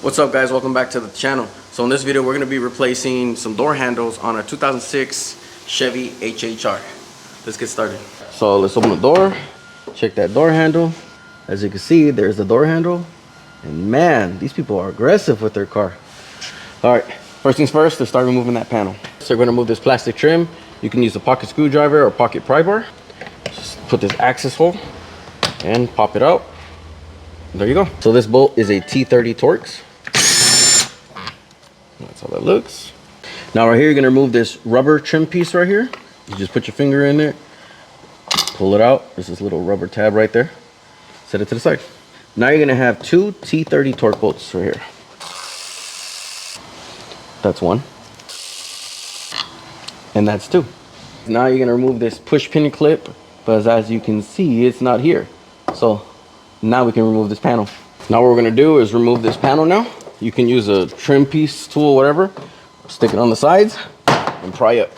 What's up, guys? Welcome back to the channel. So in this video we're going to be replacing some door handles on a 2006 Chevy HHR. Let's get started. So let's open the door, check that door handle. As you can see, there's the door handle, and man, these people are aggressive with their car. All right, first things first, let's start removing that panel. So we're going to remove this plastic trim. You can use a pocket screwdriver or pocket pry bar. Just put this access hole and pop it out. There you go. So this bolt is a T30 Torx. That's how that looks. Now right here, you're gonna remove this rubber trim piece right here. You just put your finger in there, pull it out. There's this little rubber tab right there. Set it to the side. Now you're gonna have two T30 torque bolts right here. That's one. And that's two. Now you're gonna remove this push pin clip, but as you can see, it's not here. So now we can remove this panel. Now what we're gonna do is remove this panel now. You can use a trim piece tool, whatever, stick it on the sides and pry up.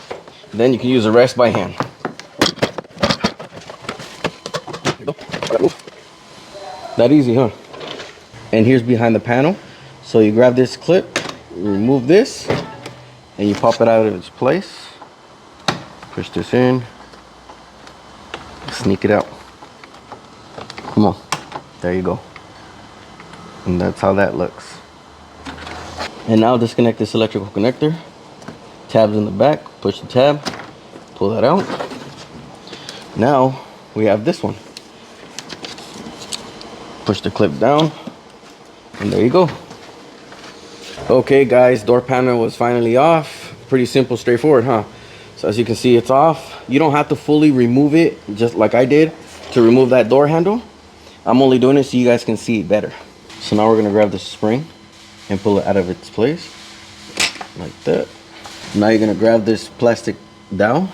Then you can use the rest by hand. That easy, huh? And here's behind the panel. So you grab this clip, remove this, and you pop it out of its place. Push this in, sneak it out. Come on, there you go. And that's how that looks. And now disconnect this electrical connector. Tabs in the back, push the tab, pull that out. Now we have this one. Push the clip down, and there you go. Okay guys, door panel was finally off. Pretty simple, straightforward, huh? So as you can see, it's off. You don't have to fully remove it, just like I did, to remove that door handle. I'm only doing it so you guys can see it better. So now we're gonna grab the spring and pull it out of its place, like that. Now you're gonna grab this plastic dowel,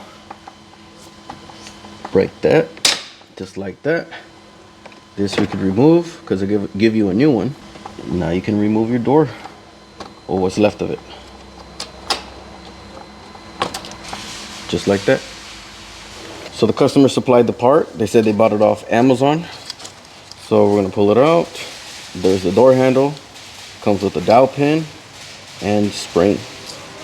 break that, just like that. This we could remove because it'll give you a new one. Now you can remove your door, or what's left of it. Just like that. So the customer supplied the part. They said they bought it off Amazon. So we're gonna pull it out. There's the door handle. Comes with a dowel pin and spring.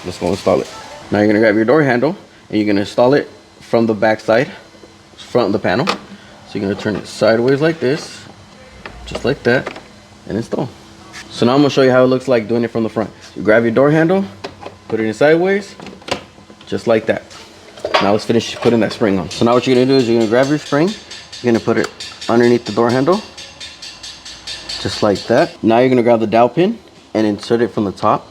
Let's go install it. Now you're gonna grab your door handle and you're gonna install it from the back side, front of the panel. So you're gonna turn it sideways like this, just like that, and install. So now I'm gonna show you how it looks like doing it from the front. You grab your door handle, put it in sideways, just like that. Now let's finish putting that spring on. So now what you're gonna do is you're gonna grab your spring, you're gonna put it underneath the door handle, just like that. Now you're gonna grab the dowel pin and insert it from the top.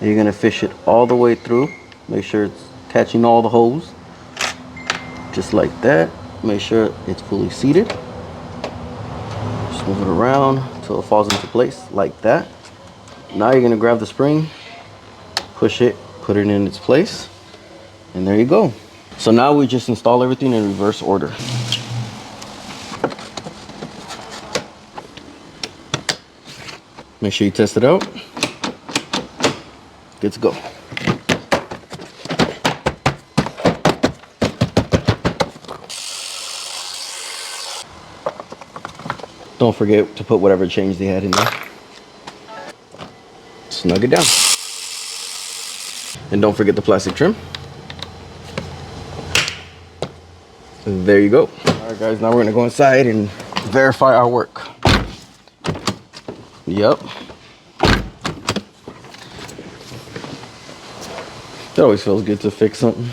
And you're gonna fish it all the way through. Make sure it's catching all the holes. Just like that. Make sure it's fully seated. Just move it around until it falls into place, like that. Now you're gonna grab the spring, push it, put it in its place, and there you go. So now we just install everything in reverse order. Make sure you test it out. Good to go. Don't forget to put whatever change they had in there. Snug it down. And don't forget the plastic trim. And there you go. All right guys, now we're gonna go inside and verify our work. Yep. It always feels good to fix something.